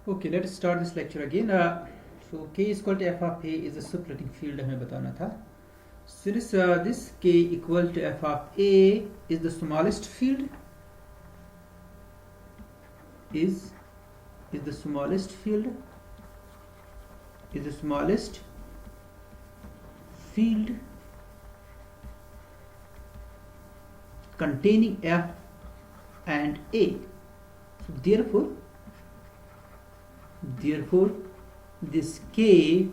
Okay, let's start this lecture again. So k is equal to f of a is a subletting field हमें बताना था. Since this k equal to f of a is the smallest field, is the smallest field, is the smallest field containing f and a. So therefore this k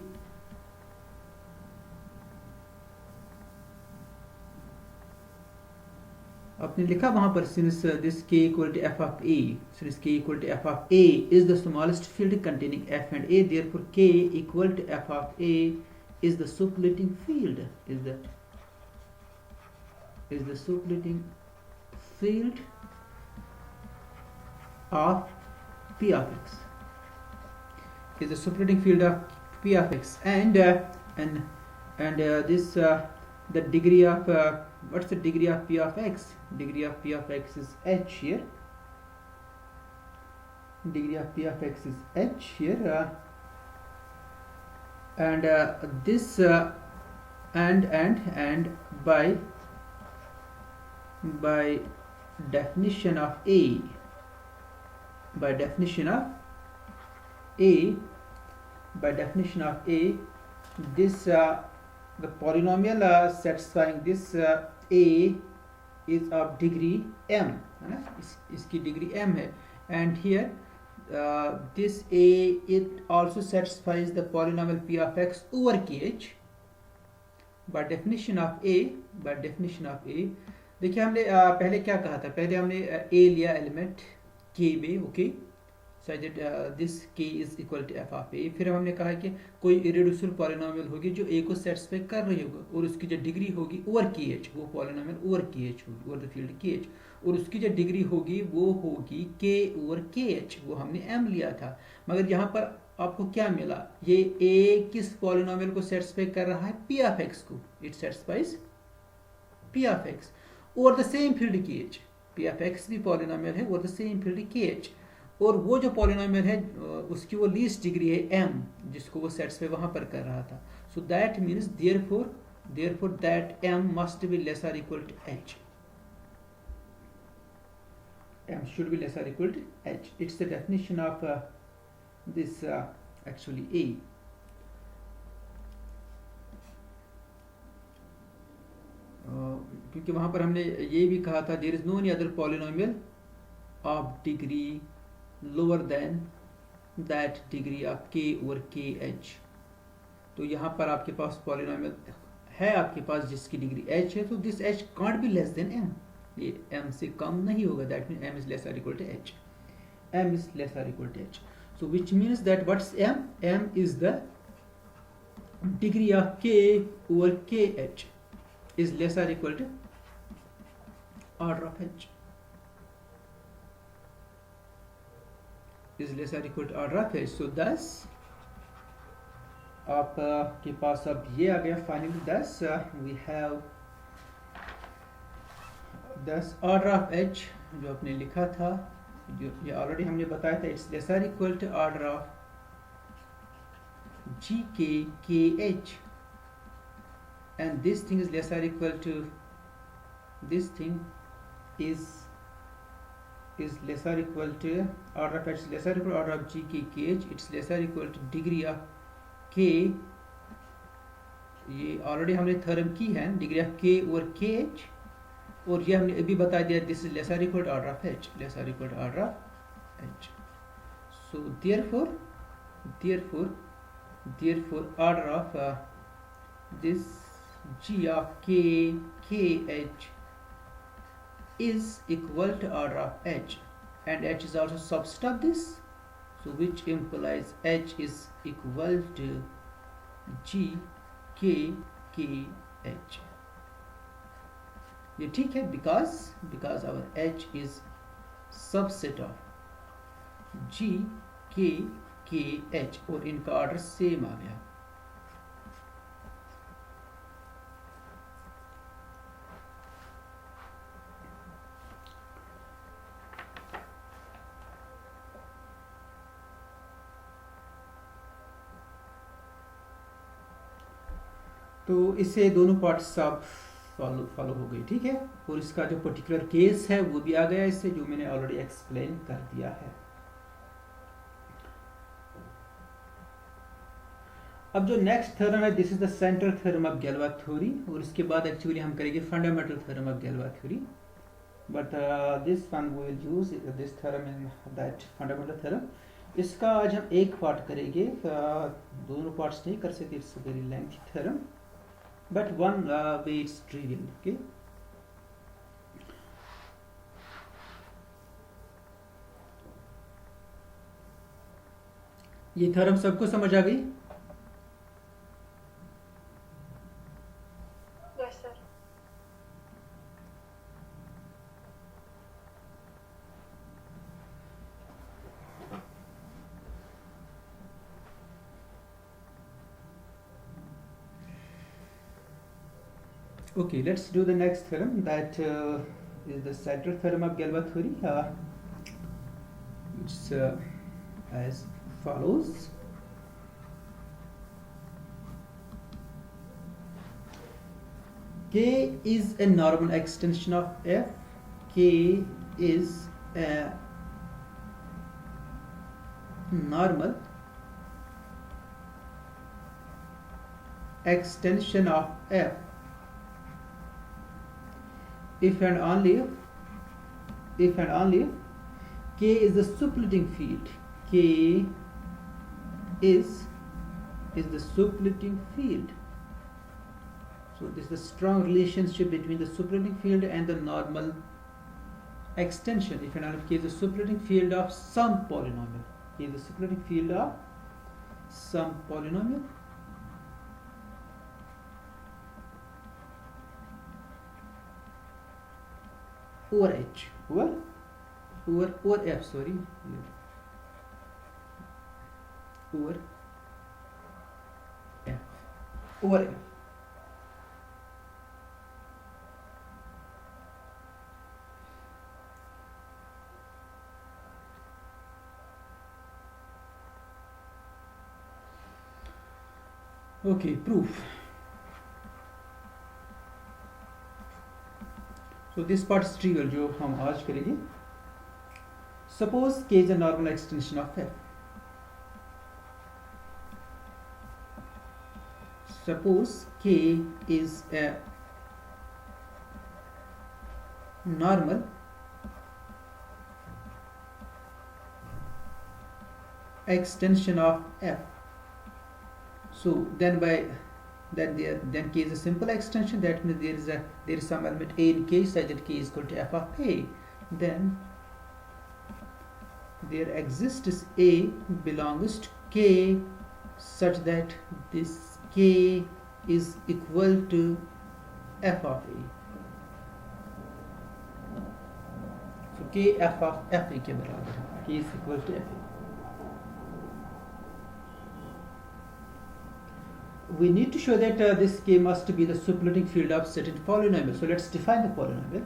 आपने लिखा वहां पर since this k equal to f of a, since k equal to f of a is the smallest field containing f and a, therefore k equal to f of a is the subletting field, is the subletting field of p of x, is the subletting field of p of x, and this the degree of what's the degree of p of x? Degree of p of x is h here. Degree of p of x is h here, and this and by definition of a, by definition of a, by definition of a, this the polynomial satisfying this a is of degree m, है ना, इसकी degree m है, and here this a, it also satisfies the polynomial p of x over kh by definition of a, by definition of a. देखिए हमने पहले क्या कहा था, पहले हमने a लिया एलिमेंट k में, okay, such that this k is equal to f of a. फिर हमने कहा कि कोई इरेड्यूसिबल पॉलिनोमियल होगी जो a को सेटिस्फाई कर रही होगी और उसकी जो डिग्री होगी ओवर kh, वो पॉलिनोमियल ओवर kh होगी, ओवर द फील्ड kh, और उसकी जो डिग्री होगी वो होगी k ओवर kh, वो हमने m लिया था. मगर यहाँ पर आपको क्या मिला, ये a किस पॉलिनोमियल को सेटिस्फाई कर रहा है, p of x को, it satisfies p of x over the same field kh. p of x भी पॉलिनोमियल है over the same field kh, और वो जो पॉलिनोमियल है उसकी वो लीस्ट डिग्री है m, जिसको वो सेटिस्फाई वहां पर कर रहा था. So that means therefore that m must be less और equal to h, m should be less or equal to h. It's the definition of this actually a. क्योंकि वहां पर हमने ये भी कहा था there is no any other polynomial of degree lower than that degree of k over kh. तो यहाँ पर आपके पास पॉलिनोमियल है आपके पास जिसकी डिग्री h है, तो this h can't be less than m, ये m से कम नहीं होगा, that means m is less or equal to h, m is less or equal to h. So which means that what's m? m is the degree of k over kh is less or equal to order of h, is less or equal to order of h. So thus आपके पास अब ये आ गया finally, thus we have thus order of h जो आपने लिखा था, जो ये ऑलरेडी हमने बताया था, इट्स लेस और equal to order of gk kh, and this thing is less or equal to, this thing is less or equal to order of h, less or equal to order of gk kh, it's less or equal to degree of k, ये already हमने theorem की है, degree of k over kh, और ये हमने अभी बता दिया दिस इज लेस और equal to order of h, less और equal to order of h. So therefore order of this g of k kh is equal to order of h, and h is also subset of this, so which implies h is equal to g k k h. ये ठीक है, because our h is subset of g k k h, और इनका order same आ गया. तो इससे दोनों parts आप फॉलो हो गई, ठीक है। और इसका जो पर्टिकुलर केस है वो भी आ गया इससे, जो मैंने ऑलरेडी एक्सप्लेन कर दिया है। अब जो नेक्स्ट थ्योरम है, this is the central theorem of Galois theory, और इसके बाद एक्चुअली हम करेंगे fundamental theorem of Galois theory, but this one we will use this theorem in that fundamental theorem. इसका आज हम एक पार्ट करेंगे, दोनों पार्ट्स नहीं कर सकते, it's very lengthy theorem, but one way it's trivial, okay. ये थ्योरम सबको समझ आ गई? Okay, let's do the next theorem, that is the central theorem of Galois theory. It's as follows. K is a normal extension of F. K is a normal extension of F if and only if K is the superlating field. K is the superlating field. So this is the strong relationship between the superlating field and the normal extension. If and only K is the superlating field of some polynomial. K is the superlating field of some polynomial. Over H, over F, sorry, over F, over F. Okay, proof. So this part is trivial, जो हम आज करेंगे. Suppose K is a normal extension of F. Suppose K is a normal extension of F. So then then K is a simple extension. That means there is some element A in K such that K is equal to F of A. Then there exists A belongs to K such that this K is equal to F of A. So K F of F A के बराबर है. K is equal to F A. We need to show that this K must be the superlating field of certain polynomial. So let's define the polynomial.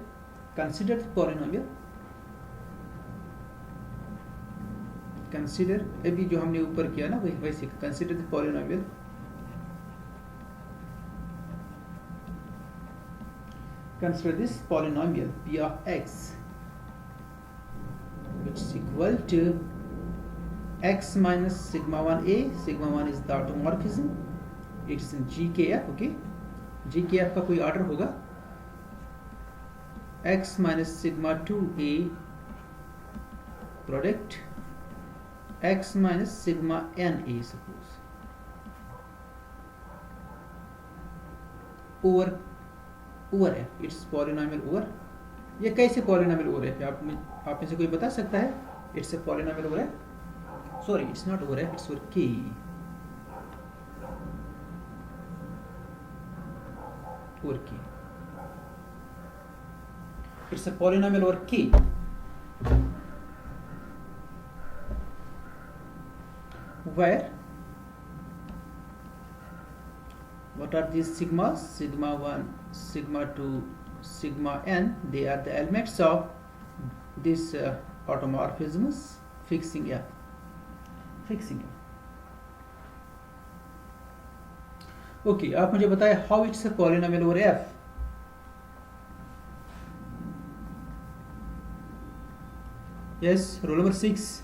Consider the polynomial. Consider अभी जो हमने ऊपर किया ना वैसे consider the polynomial. Consider this polynomial P of X, which is equal to X minus sigma 1a. Sigma 1 is the automorphism. It is in GKF, okay. GKF का कोई order होगा. X minus sigma 2a product X minus sigma NA suppose over F. It's polynomial over. ये कैसे polynomial over F? आप में से कोई बता सकता है? It's a polynomial over F. Sorry, it's not over F. It's over K. Over K. It's a polynomial over K. Where what are these sigmas? Sigma 1, sigma 2, sigma n. They are the elements of this automorphisms fixing F. Okay, आप मुझे बताएं how it's a polynomial over F. Yes, roll number 6.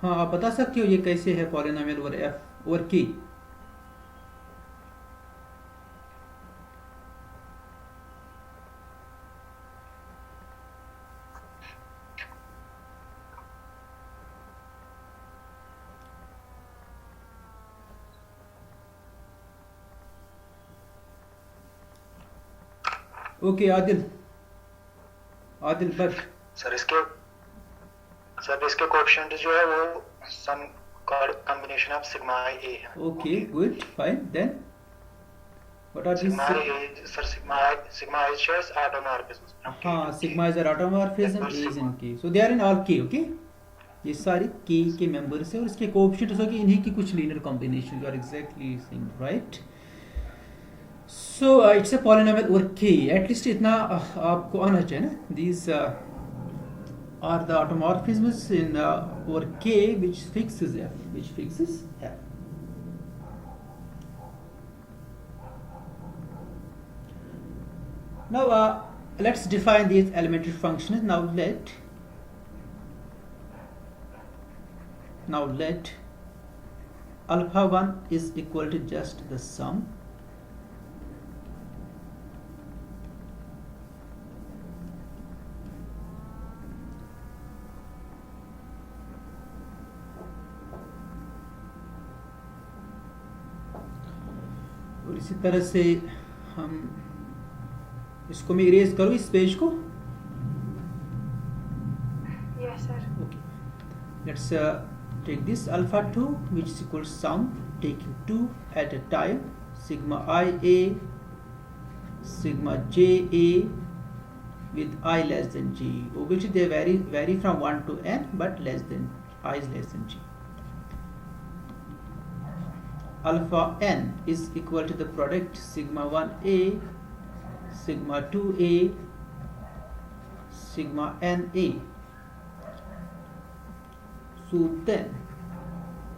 हाँ, आप बता सकते हो ये कैसे है polynomial over F over K. Okay, Adil but sir इसके कोएफिशिएंट जो है वो some combination of sigma I A है. Okay, good, fine. Then what are this? Sigma I sir sigma I shares automorphism. हाँ, sigma is automorphism, A is in K, so they are in all के. Okay, ये सारे के members है और इसके coefficients होगी इन्हीं की कुछ linear combination. You are exactly saying right. So it's a polynomial over K. At least इतना आपको आना चाहिए ना. These are the automorphisms in over K which fixes F. Now let's define these elementary functions. Now let alpha 1 is equal to just the sum और इसी तरह से हम इसको मैं इरेज करूँ इस पेज को. Yes, sir. Okay, let's take this alpha 2 which is equal to sum taking 2 at a time, sigma I a, sigma j a with I less than g. Obviously they vary from 1 to n, but I is less than g. Alpha n is equal to the product sigma 1a, sigma 2a, sigma n a. So then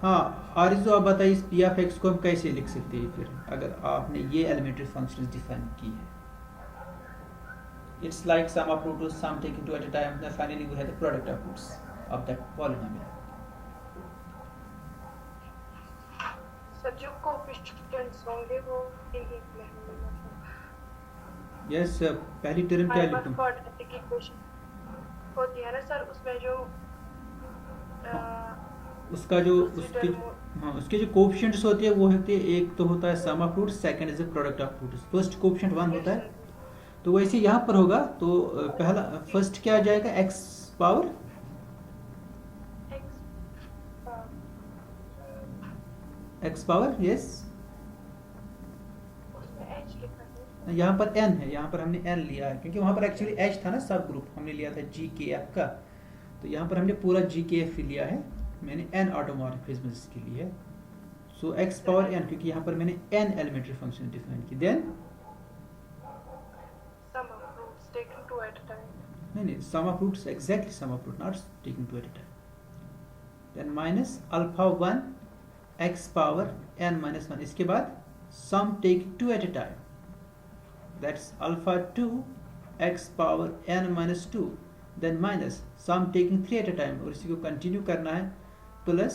हाँ, आरिज़ो आप बताइए इस P of x को हम कैसे लिख सकते हैं फिर अगर आपने ये एलिमेंट्री फंक्शंस डिफाइन की है. It's like sum of roots, sum taken 2 at a time, then finally we have the product of roots of that polynomial. Sir जो कोएफिशिएंट्स होंगे वो इन्हीं में होंगे. Yes, पहली टर्म क्या लिखूं? क्वाड्रेटिक इक्वेशन होती है ना सर, उसमें जो उसके जो कोएफिशिएंट्स होते हैं वो होते हैं, एक तो होता है sum of roots, second is the product of roots. First coefficient 1 होता है, तो वैसे यहाँ पर होगा तो पहला फर्स्ट क्या आ जाएगा, x पावर यस. यहाँ पर n है, यहाँ पर हमने n लिया है क्योंकि वहाँ पर एक्चुअली h था ना, सब ग्रुप हमने लिया था GKF का, तो यहाँ पर हमने पूरा GKF लिया है. मैंने n ऑटोमॉर्फिज्म्स के लिए. सो x पावर n क्योंकि यहाँ पर मैंने n एलिमेंट्री फंक्शन डिफाइन की. देन नहीं, sum of roots exactly sum of root, not taking 2 at a time. Then minus alpha 1 x power n minus 1. इसके बाद sum taking 2 at a time. That's alpha 2 x power n minus 2. Then minus sum taking 3 at a time. और इसी को continue करना है. Plus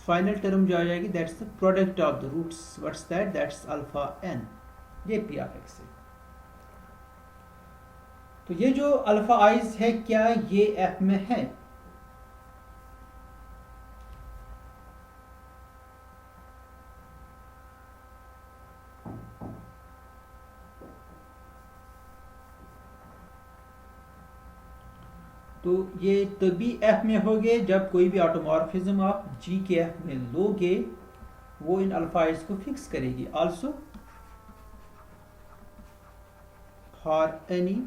final term जो आ जाएगी that's the product of the roots. What's that? That's alpha n. ये p of x है. तो ये जो अल्फा आइज है क्या ये एफ में है? तो ये तभी एफ में होगे जब कोई भी ऑटोमॉर्फिज्म आप जी के एफ में लोगे, वो इन अल्फा आइज को फिक्स करेगी. Also for any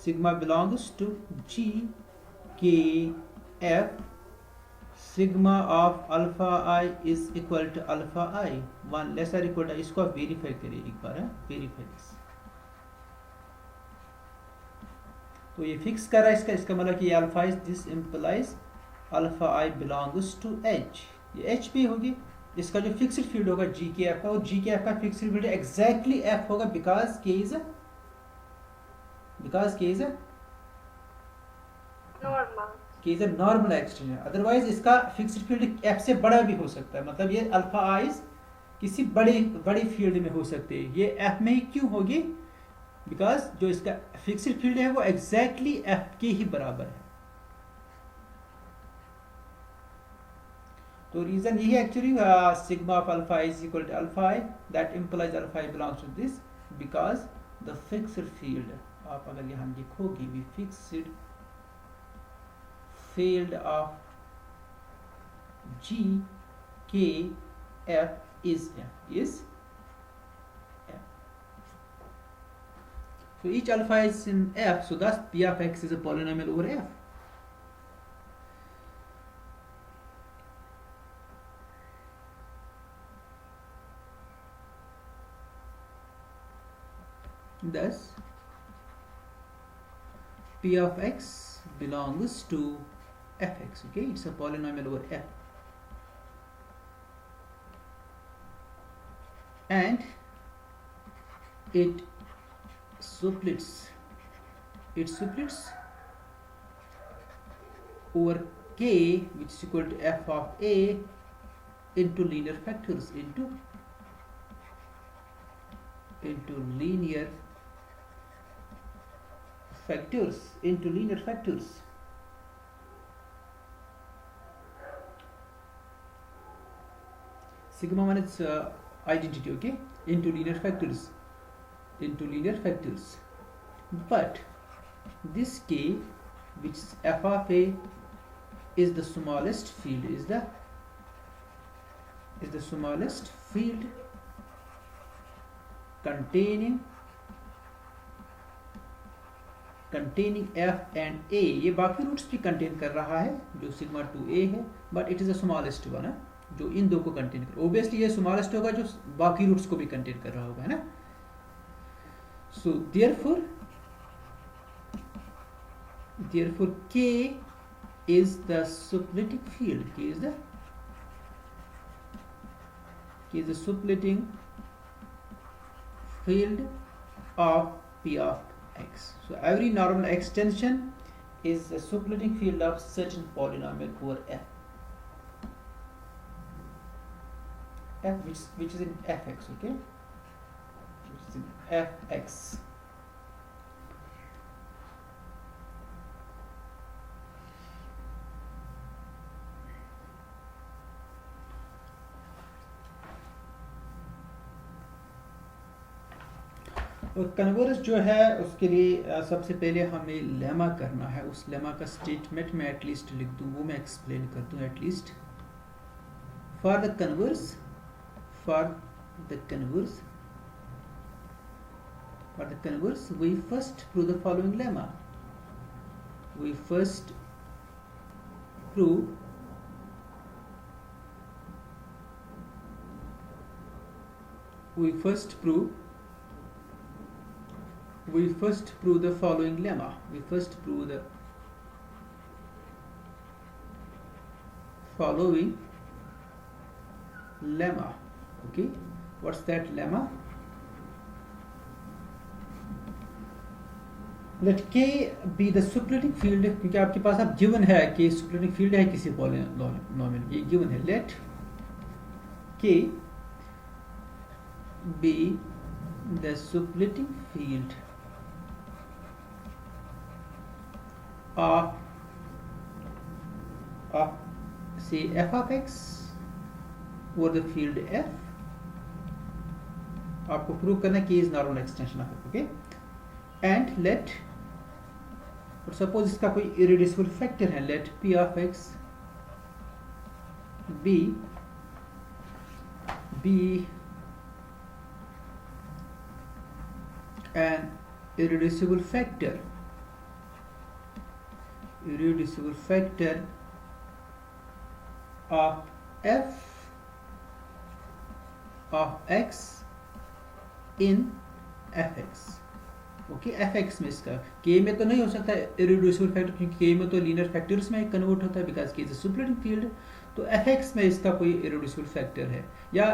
sigma belongs to G K F, sigma of alpha I is equal to alpha I 1 less or equal to. इसको आप वेरीफाई करिए एक बार, वेरीफाई दिस. तो ये फिक्स कर रहा है इसका मतलब कि alpha is this implies alpha I belongs to H, ये एच पे होगी, इसका जो फिक्स्ड फील्ड होगा जी के एफ का, और जी के एफ का फिक्स्ड फील्ड एग्जैक्टली एफ होगा बिकॉज के इज Normal. के is a normal extension. Otherwise इसका फिक्स्ड फील्ड एफ से बड़ा भी हो सकता है, मतलब ये अल्फा आइज किसी बड़ी फील्ड में हो सकते हैं, ये एफ में ही क्यों होगी, बिकॉज जो इसका फिक्स्ड फील्ड है वो एग्जैक्टली एफ के ही बराबर है। तो रीजन यही actually sigma of alpha is equal to alpha I, that implies alpha I belongs to this because the fixed field, आप अगर यहाँ लिखोगे भी फिक्स्ड फील्ड ऑफ जी के F is f. So each alpha is in f, so thus p of x is a polynomial over f. Thus p of x belongs to fx, okay, it's a polynomial over f. And it splits over k, which is equal to f of a into linear factors, into linear factors. Sigma 1 is identity, okay, into linear factors, but this k, which is f of a, is the smallest field, is the smallest field containing f and a, ये बाकी roots भी contain कर रहा है जो sigma 2a है, but it is the smallest one, जो इन दो को कंटेन कर, ओबियसली ये स्मॉलेस्ट होगा जो बाकी रूट्स को भी कंटेन कर रहा होगा, है ना। So therefore k is the splitting field, k is the splitting field of p of x. So every normal extension is the splitting field of certain polynomial over f, which is in fx, okay, which is in fx. और converse जो है उसके लिए सबसे पहले हमें lemma करना है, उस लेमा का स्टेटमेंट मैं एटलीस्ट लिख दूं, वो मैं एक्सप्लेन कर दूं at least. For the converse we first prove the following lemma. We first prove the following lemma. We first prove the following lemma, okay. What's that lemma? Let k be the splitting field, क्योंकि आपके पास अब given है कि splitting field है किसी polynomial, ये given है। Let k be the splitting field of say f of x over the field f. आपको प्रूव करना है k is normal extension of f, okay. And let, suppose इसका कोई इरेड्यूसिबल फैक्टर है, let p of x be an irreducible factor of f of x in fx. Okay F x में इसका, के में तो नहीं हो सकता इरेड्यूसिबल फैक्टर, क्योंकि के में तो लीनियर फैक्टर्स में कन्वर्ट होता है बिकॉज के इज अ सुपरलेटिव फील्ड। तो एफ एक्स में इसका कोई इरेड्यूसिबल फैक्टर है, या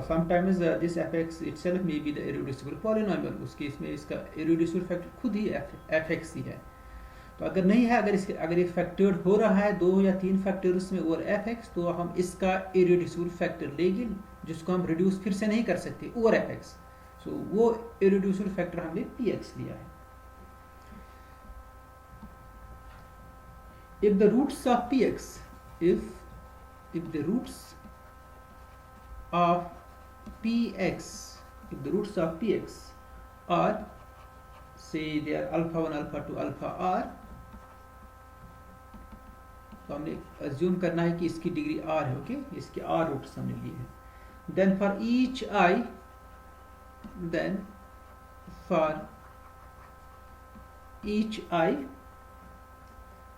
sometimes this F x itself may be the irreducible polynomial, उस केस में इसका इरेड्यूसिबल फैक्टर खुद ही एफ एक्स ही है। तो अगर नहीं है, अगर एक फैक्टर्ड हो रहा है 2 या 3 फैक्टर्स में ओवर एफ एक्स, तो हम इसका इरेड्यूसिबल फैक्टर लेंगे जिसको हम रिड्यूस फिर से नहीं कर सकते ओवर एफ एक्स। सो वो इरेड्यूसिबल फैक्टर हमने पी एक्स लिया है। if the roots of px if the roots of px are, say they are alpha 1 alpha 2 alpha r, तो हमने अज्यूम करना है कि इसकी डिग्री r है, ओके, इसके r रूट्स हमने लिए हैं। then for each I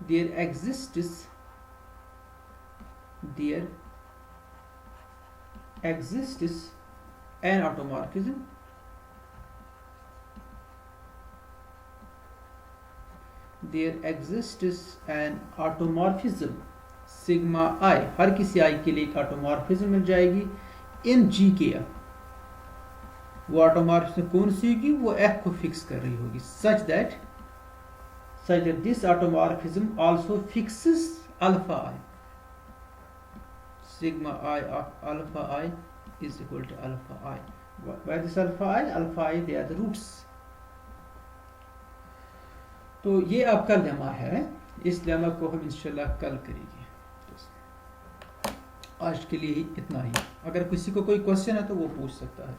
there exists an automorphism sigma I, हर किसी I के लिए एक ऑटोमॉर्फिज्म मिल जाएगी इन G के। वो ऑटोमॉर्फिज्म कौन सी होगी? वो F को फिक्स कर रही होगी, such that this automorphism also fixes alpha I. Sigma I of alpha I is equal to alpha I. Why this alpha I? Alpha I, they are the roots. तो ये आपका लेमा है, इस lemma को हम इंशाल्लाह कल करेंगे। तो आज के लिए इतना ही। अगर किसी को कोई क्वेश्चन है तो वो पूछ सकता है।